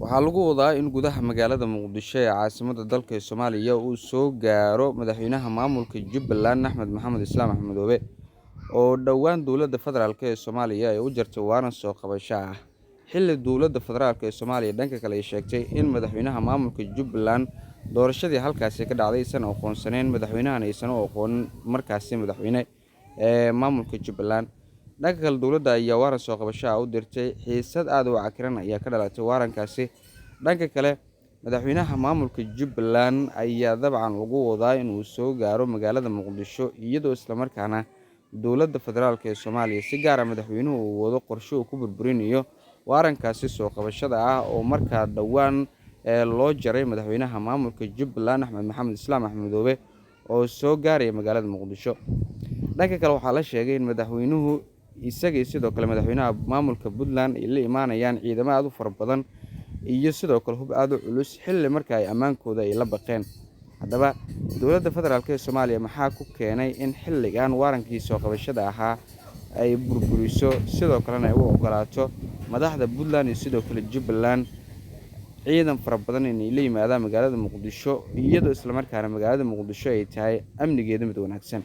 Waxaa lagu wadaa in gudaha magaalada Muqdisho ee caasimadda dalka Soomaaliya uu soo gaaro madaxweynaha maamulka Jubbaland Axmed Maxamed Islaam Axmedoobe oo dhowaan dowladda federaalk ee Soomaaliya ay u jartay waaran soo qabasho ah. Xilli dowladda federaalk ee Soomaaliya dhanka kale ay sheegtay in madaxweynaha maamulka Jubbaland doorashadii halkaasi ka dhacday aysan aqoonsaneyn madaxweynahan aysan u aqoonin markaasi madaxweyne maamulka Jubbaland. Dhanka kale dowladda ayaa waaran soo qabasho ah u dirtay xiisad aad u cakiran ayaa ka dhalatay waarankaasi. Dhanka kale madaxweynaha maamulka Jubbaland ayaa dabcan lagu wadaa in uu soo gaaro magaalada Muqdisho iyadoo isla markaana dowladda federaalk ee Soomaaliya si gaar ah madaxweynuhu uu wado qorshe uu ku burburinayo waarankaasi soo qabashada ah oo markaa dhowaan loo jaray madaxweynaha maamulka Jubbaland Axmed Maxamed Islaam Axmedoobe oo soo gaaray magaalada Muqdisho. Dhanka kale waxaa la sheegay in madaxweynuhu isagii sidoo kale madaxweynaha maamulka Puntland ay la imaanayaan ciidamo aad u fara badan iyo sidoo kale hub aad u culus xilli markaa ay ammaankooda ay la baqeen. Haddaba dowladda federaalk ee Soomaaliya maxaa ku keenay in xilligan waarankii soo qabashada ahaa ay burburiso sidoo kalena ay u ogolaato madaxda Puntland iyo sidoo kale Jubbaland ciidan fara badan inay la yimaadaan magaalada Muqdisho iyadoo isla markaana magaalada Muqdisho ay tahay amnigeeda mid wanaagsan.